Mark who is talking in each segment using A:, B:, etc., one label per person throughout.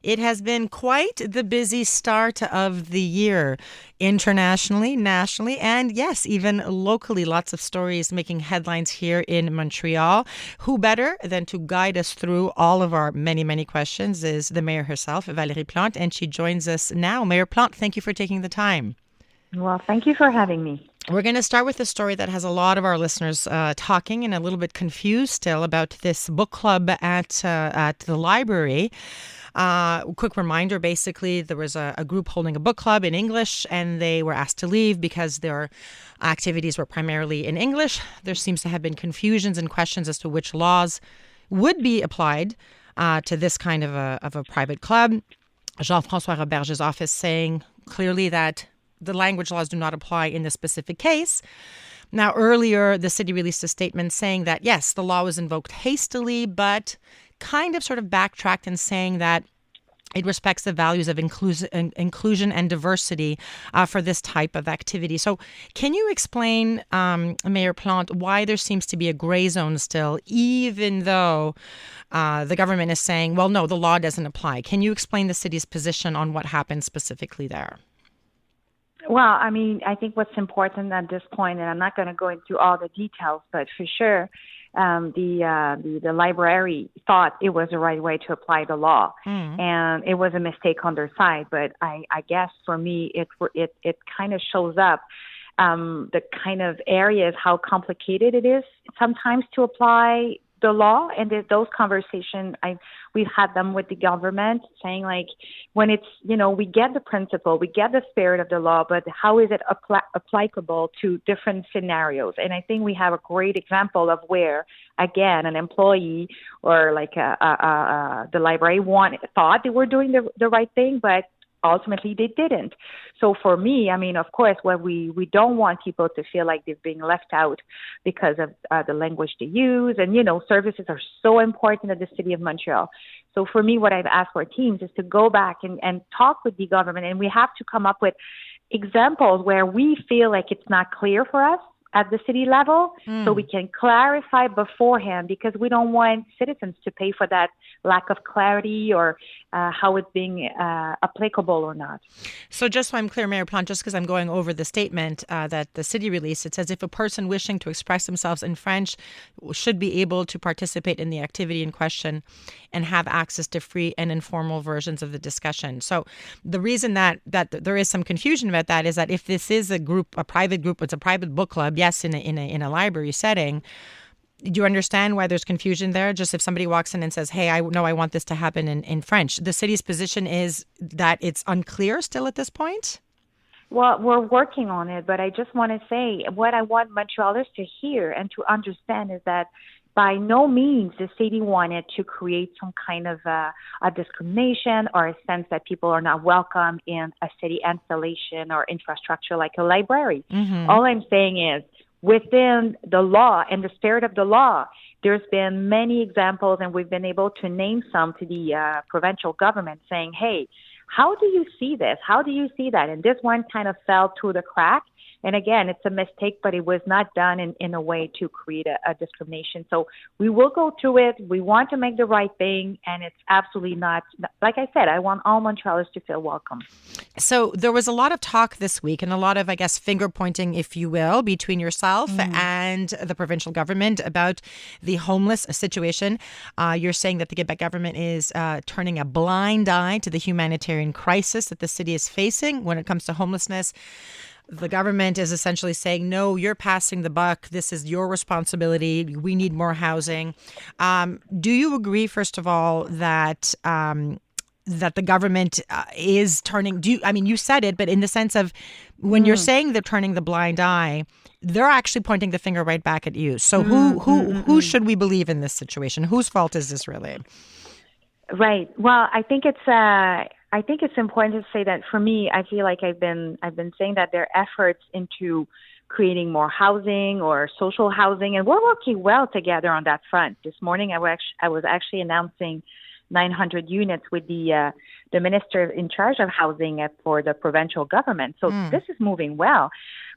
A: It has been quite the busy start of the year, internationally, nationally, and yes, even locally. Lots of stories making headlines here in Montreal. Who better than to guide us through all of our many, many questions is the mayor herself, Valerie Plante, and she joins us now. Mayor Plante, thank you for taking the time.
B: Well, thank you for having me.
A: We're going to start with a story that has a lot of our listeners talking and a little bit confused still about this book club at the library. Quick reminder, basically, there was a group holding a book club in English, and they were asked to leave because their activities were primarily in English. There seems to have been confusions and questions as to which laws would be applied to this kind of a private club. Jean-François Roberge's office saying clearly that the language laws do not apply in this specific case. Now, earlier, the city released a statement saying that, yes, the law was invoked hastily, but kind of sort of backtracked in saying that it respects the values of inclusion and diversity for this type of activity. So can you explain, Mayor Plante, why there seems to be a gray zone still, even though the government is saying, well, no, the law doesn't apply? Can you explain the city's position on what happened specifically there?
B: Well, I mean, I think what's important at this point, and I'm not going to go into all the details, but for sure, the library thought it was the right way to apply the law, and it was a mistake on their side. But I guess for me, it kind of shows up the kind of areas how complicated it is sometimes to apply the law, and those conversations we've had them with the government saying, like, when it's, we get the principle, we get the spirit of the law, but how is it applicable to different scenarios? And I think we have a great example of where, again, an employee or like the library thought they were doing the right thing, but ultimately they didn't. So for me, I mean, of course, what we don't want people to feel like they're being left out because of the language they use. And, services are so important at the city of Montreal. So for me, what I've asked our teams is to go back and talk with the government. And we have to come up with examples where we feel like it's not clear for us at the city level, so we can clarify beforehand, because we don't want citizens to pay for that lack of clarity or how it's being applicable or not.
A: So just so I'm clear, Mayor Plante, just because I'm going over the statement that the city released, it says if a person wishing to express themselves in French should be able to participate in the activity in question and have access to free and informal versions of the discussion. So the reason that there is some confusion about that is that if this is a private group, it's a private book club, yes, in a library setting. Do you understand why there's confusion there? Just if somebody walks in and says, hey, I want this to happen in French. The city's position is that it's unclear still at this point?
B: Well, we're working on it, but I just want to say what I want Montrealers to hear and to understand is that by no means the city wanted to create some kind of a discrimination or a sense that people are not welcome in a city installation or infrastructure like a library. All I'm saying is, within the law and the spirit of the law, there's been many examples, and we've been able to name some to the provincial government saying, hey, how do you see this? How do you see that? And this one kind of fell through the crack. And again, it's a mistake, but it was not done in a way to create a discrimination. So we will go through it. We want to make the right thing. And it's absolutely not, like I said, I want all Montrealers to feel welcome.
A: So there was a lot of talk this week and a lot of, I guess, finger pointing, if you will, between yourself and the provincial government about the homeless situation. You're saying that the Quebec government is turning a blind eye to the humanitarian crisis that the city is facing when it comes to homelessness. The government is essentially saying, no, you're passing the buck. This is your responsibility. We need more housing. Do you agree, first of all, that that the government is turning? You said it, but in the sense of when you're saying they're turning the blind eye, they're actually pointing the finger right back at you. So who should we believe in this situation? Whose fault is this really?
B: Right. Well, I think it's important to say that for me, I feel like I've been saying that their efforts into creating more housing or social housing, and we're working well together on that front. This morning, I was actually announcing 900 units with the minister in charge of housing for the provincial government. So this is moving well.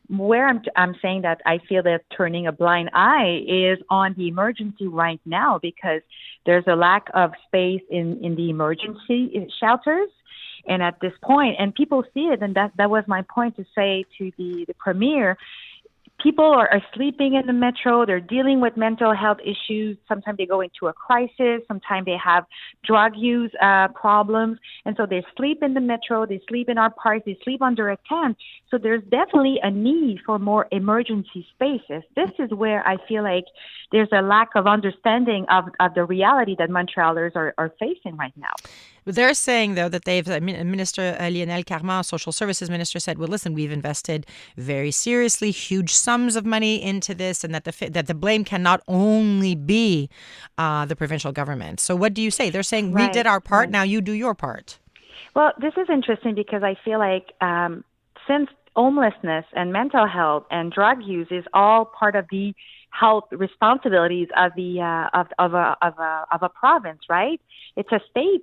B: Where I'm saying that I feel that turning a blind eye is on the emergency right now, because there's a lack of space in the emergency shelters. And at this point, and people see it, and that was my point to say to the premier, people are sleeping in the metro. They're dealing with mental health issues. Sometimes they go into a crisis. Sometimes they have drug use problems. And so they sleep in the metro. They sleep in our parks. They sleep under a tent. So there's definitely a need for more emergency spaces. This is where I feel like there's a lack of understanding of the reality that Montrealers are facing right now.
A: They're saying, though, that Minister Lionel Carman, Social Services Minister, said, well, listen, we've invested very seriously huge sums of money into this, and that the blame cannot only be the provincial government. So what do you say? They're saying we did our part, now you do your part.
B: Well, this is interesting because I feel like since homelessness and mental health and drug use is all part of the health responsibilities of the of a province, right? It's a state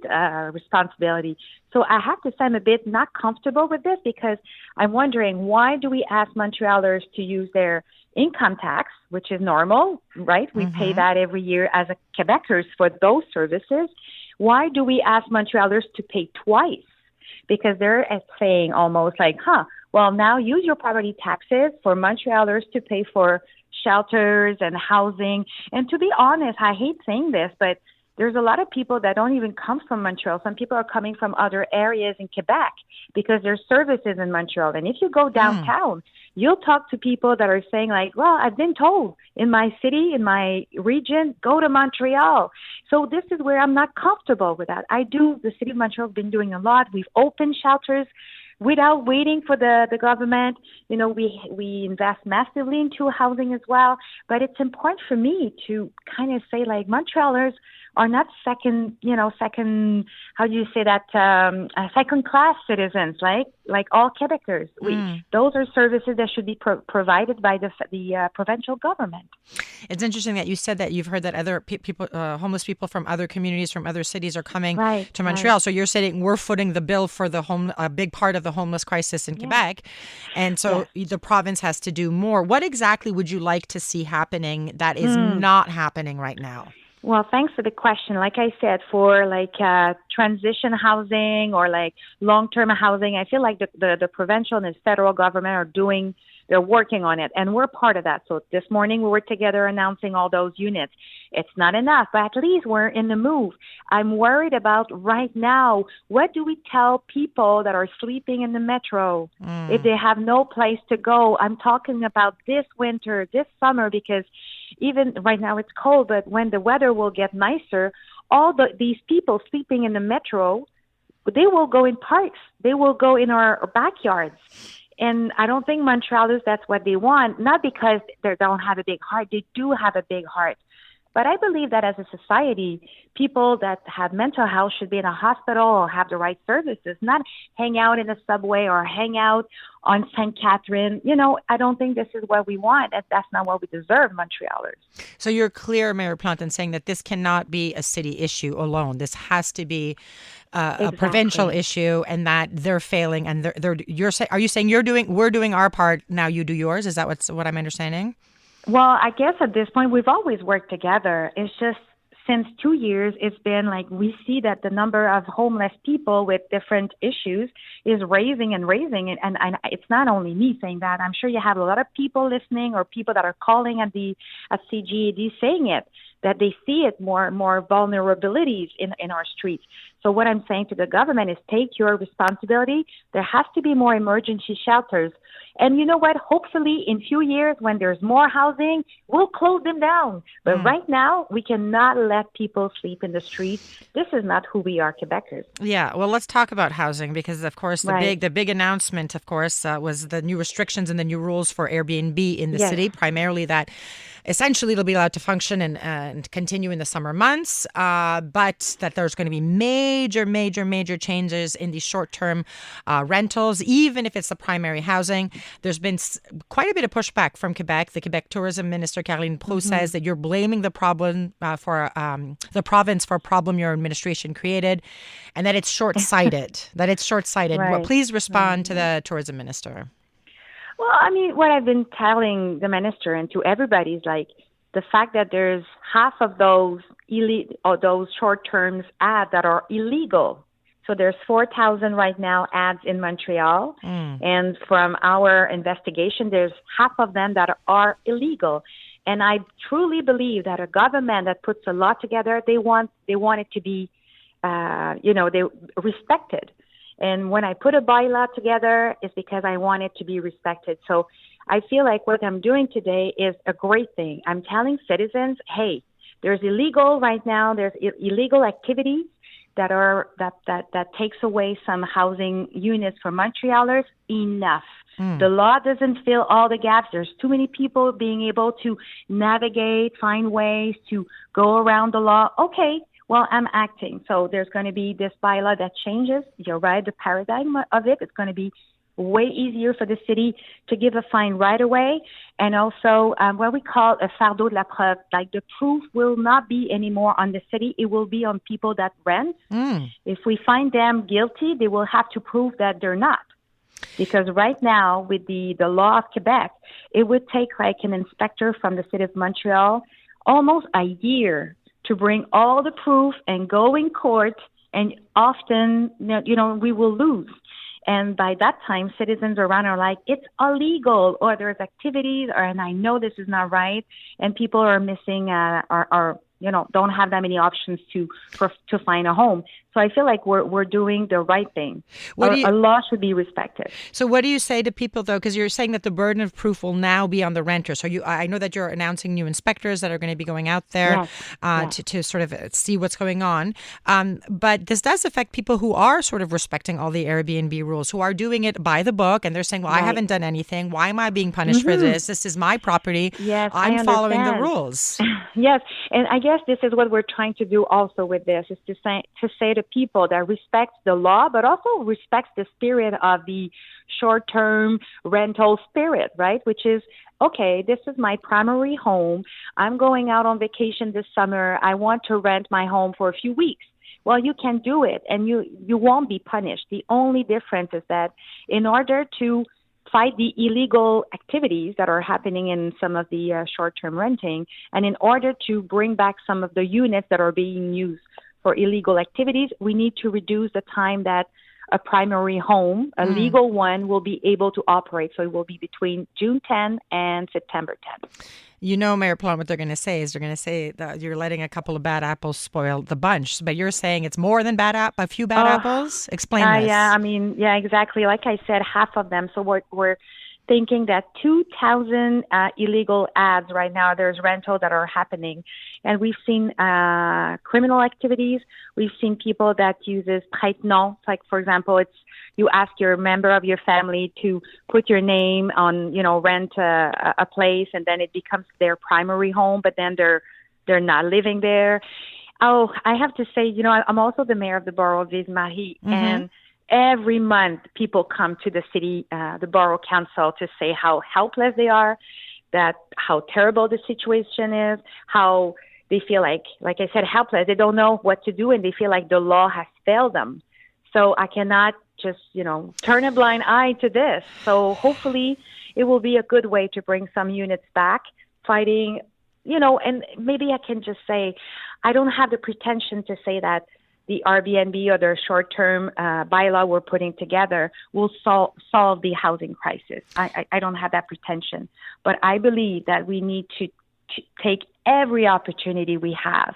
B: responsibility. So I have to say I'm a bit not comfortable with this, because I'm wondering, why do we ask Montrealers to use their income tax, which is normal, right? We pay that every year as a Quebecers for those services. Why do we ask Montrealers to pay twice? Because they're saying almost like, well, now use your property taxes for Montrealers to pay for shelters and housing. And to be honest, I hate saying this, but there's a lot of people that don't even come from Montreal. Some people are coming from other areas in Quebec because there's services in Montreal. And if you go downtown, you'll talk to people that are saying like, well, I've been told in my city, in my region, go to Montreal. So this is where I'm not comfortable with that. The city of Montreal has been doing a lot. We've opened shelters without waiting for the government. You know, we invest massively into housing as well. But it's important for me to kind of say, like, Montrealers are not second, how do you say that, second-class citizens, like all Quebecers. Those are services that should be provided by the provincial government.
A: It's interesting that you said that you've heard that other people, homeless people from other communities, from other cities, are coming to Montreal. Right. So you're saying we're footing the bill for a big part of the homeless crisis in Quebec, and so the province has to do more. What exactly would you like to see happening that is not happening right now?
B: Well, thanks for the question. Like I said, for transition housing or long-term housing, I feel like the provincial and the federal government they're working on it, and we're part of that. So this morning we were together announcing all those units. It's not enough, but at least we're in the move. I'm worried about right now, what do we tell people that are sleeping in the metro if they have no place to go? I'm talking about this winter, this summer, because even right now it's cold, but when the weather will get nicer, these people sleeping in the metro, they will go in parks. They will go in our backyards. And I don't think Montrealers, that's what they want, not because they don't have a big heart. They do have a big heart. But I believe that as a society, people that have mental health should be in a hospital or have the right services, not hang out in a subway or hang out on St. Catherine. I don't think this is what we want. That's not what we deserve, Montrealers. So
A: you're clear, Mayor Plante, in saying that this cannot be a city issue alone. This has to be a provincial issue, and that they're failing. And are you saying we're doing our part, now you do yours? Is that what I'm understanding?
B: Well, I guess at this point, we've always worked together. It's just since 2 years, it's been we see that the number of homeless people with different issues is raising and raising. And it's not only me saying that. I'm sure you have a lot of people listening or people that are calling at CGAD saying it, that they see it more vulnerabilities in our streets. So what I'm saying to the government is take your responsibility. There has to be more emergency shelters. And you know what? Hopefully in a few years when there's more housing, we'll close them down. But right now, we cannot let people sleep in the street. This is not who we are, Quebecers.
A: Yeah, well, let's talk about housing because, of course, the big announcement, of course, was the new restrictions and the new rules for Airbnb in the city, primarily that essentially it'll be allowed to function and continue in the summer months, but that there's going to be major changes in the short-term rentals, even if it's the primary housing. There's been quite a bit of pushback from Quebec. The Quebec Tourism Minister, Caroline Proulx, says that you're blaming the problem for the province for a problem your administration created, and that it's short-sighted.
B: Right.
A: Well, please respond to the Tourism Minister.
B: Well, I mean, what I've been telling the minister and to everybody is like the fact that there's half of those or those short-term ads that are illegal. So there's 4,000 right now ads in Montreal, and from our investigation, there's half of them that are illegal. And I truly believe that a government that puts a law together, they want it to be, they respected. And when I put a bylaw together, it's because I want it to be respected. So I feel like what I'm doing today is a great thing. I'm telling citizens, hey, there's illegal right now. There's illegal activities that takes away some housing units for Montrealers. Enough. The law doesn't fill all the gaps. There's too many people being able to navigate, find ways to go around the law. Okay. Well, I'm acting. So there's going to be this bylaw that changes. You're right. The paradigm of it is going to be way easier for the city to give a fine right away. And also what we call a fardeau de la preuve, like the proof will not be anymore on the city. It will be on people that rent. If we find them guilty, they will have to prove that they're not. Because right now, with the law of Quebec, it would take like an inspector from the city of Montreal almost a year to bring all the proof and go in court, and often, we will lose. And by that time, citizens around are like, it's illegal, or there's activities, and I know this is not right, and people are missing, don't have that many options to find a home. So I feel like we're doing the right thing. A law should be respected.
A: So what do you say to people, though? Because you're saying that the burden of proof will now be on the renter. So I know that you're announcing new inspectors that are going to be going out there to sort of see what's going on. But this does affect people who are sort of respecting all the Airbnb rules, who are doing it by the book, and they're saying, well, I haven't done anything. Why am I being punished for this? This is my property.
B: Yes,
A: I'm following the rules.
B: Yes, and I guess this is what we're trying to do also with this, is to say to people that respects the law, but also respects the spirit of the short-term rental spirit, right? Which is, okay, this is my primary home. I'm going out on vacation this summer. I want to rent my home for a few weeks. Well, you can do it, and you won't be punished. The only difference is that in order to fight the illegal activities that are happening in some of the short-term renting, and in order to bring back some of the units that are being used for illegal activities, we need to reduce the time that a primary home, a legal one, will be able to operate. So it will be between June 10 and September 10.
A: Mayor Plante, what they're going to say is that you're letting a couple of bad apples spoil the bunch. But you're saying it's more than a few bad apples? Explain this.
B: Yeah, exactly. Like I said, half of them. So we're thinking that 2,000 illegal ads right now, there's rental that are happening. And we've seen criminal activities. We've seen people that uses prête-nom. Like, for example, you ask your member of your family to put your name on, rent a place, and then it becomes their primary home, but then they're not living there. Oh, I have to say, I'm also the mayor of the borough of Ville-Marie, and every month people come to the city, the borough council, to say how helpless they are, that how terrible the situation is, how they feel like I said, helpless. They don't know what to do, and they feel like the law has failed them. So I cannot just, turn a blind eye to this. So hopefully it will be a good way to bring some units back, fighting, and maybe I can just say, I don't have the pretension to say that the Airbnb or the short-term bylaw we're putting together will solve the housing crisis. I don't have that pretension. But I believe that we need to take every opportunity we have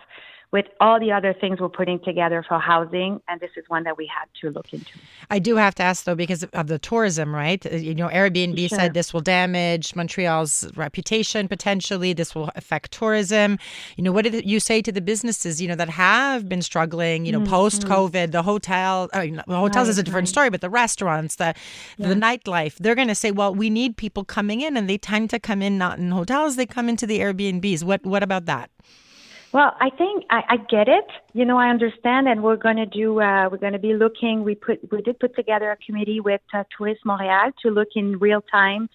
B: with all the other things we're putting together for housing, and this is one that we had to look into.
A: I do have to ask, though, because of the tourism, right? Airbnb said this will damage Montreal's reputation potentially. This will affect tourism. What did you say to the businesses, that have been struggling, post-COVID, the hotel, the hotels is a different story, but the restaurants, the nightlife, they're going to say, well, we need people coming in, and they tend to come in not in hotels, they come into the Airbnbs. What about that?
B: Well, I think I get it. I understand, and we're going to be looking. We did put together a committee with Tourist Montreal to look in real time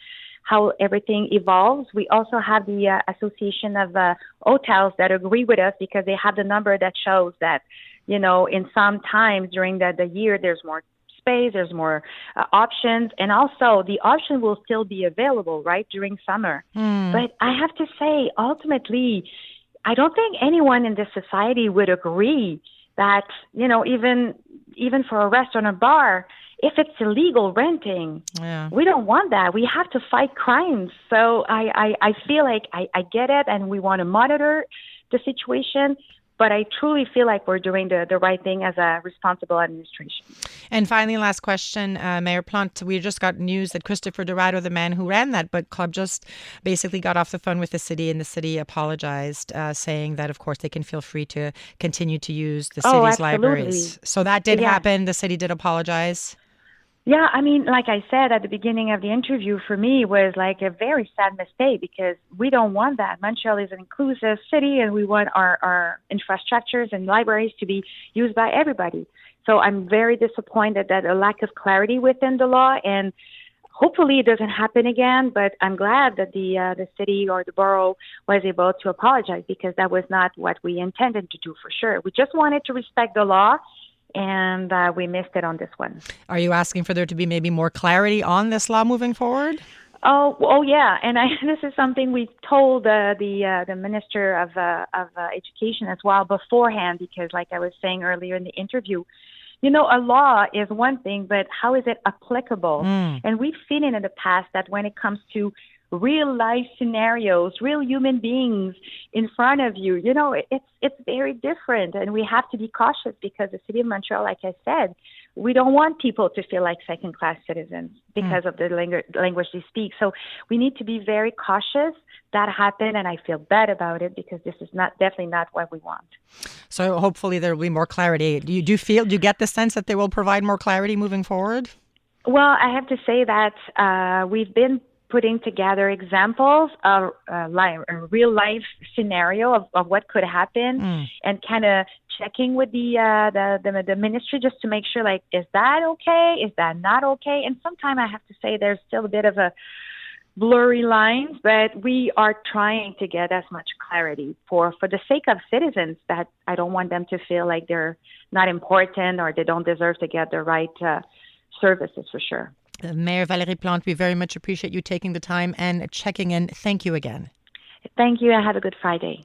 B: how everything evolves. We also have the Association of Hotels that agree with us because they have the number that shows that, in some times during the year, there's more space, there's more options, and also the option will still be available, right, during summer. But I have to say, ultimately, I don't think anyone in this society would agree that, even for a restaurant or bar, if it's illegal renting, we don't want that. We have to fight crimes. So I feel like I get it, and we want to monitor the situation. But I truly feel like we're doing the right thing as a responsible administration.
A: And finally, last question, Mayor Plante, we just got news that Christopher Dorado, the man who ran that book club, just basically got off the phone with the city, and the city apologized, saying that, of course, they can feel free to continue to use the city's libraries. So that did happen. The city did apologize.
B: Yeah, I mean, like I said at the beginning of the interview, for me was like a very sad mistake because we don't want that. Montreal is an inclusive city, and we want our infrastructures and libraries to be used by everybody. So I'm very disappointed that a lack of clarity within the law, and hopefully it doesn't happen again. But I'm glad that the city or the borough was able to apologize, because that was not what we intended to do, for sure. We just wanted to respect the law. And we missed it on this one.
A: Are you asking for there to be maybe more clarity on this law moving forward?
B: Oh yeah, and this is something we told the Minister of Education as well beforehand, because, like I was saying earlier in the interview, a law is one thing, but how is it applicable? And we've seen it in the past that when it comes to real life scenarios, real human beings in front of you, it's very different, and we have to be cautious, because the city of Montreal, like I said, we don't want people to feel like second-class citizens because of the language they speak. So we need to be very cautious. That happened, and I feel bad about it, because this is definitely not what we want.
A: So hopefully there will be more clarity. Do you get the sense that they will provide more clarity moving forward?
B: Well, I have to say that we've been putting together examples of a real life scenario of what could happen, and kind of checking with the ministry just to make sure, like, is that okay? Is that not okay? And sometimes I have to say there's still a bit of a blurry lines, but we are trying to get as much clarity for the sake of citizens, that I don't want them to feel like they're not important or they don't deserve to get the right services, for sure.
A: Mayor Valerie Plante, we very much appreciate you taking the time and checking in. Thank you again.
B: Thank you, and have a good Friday.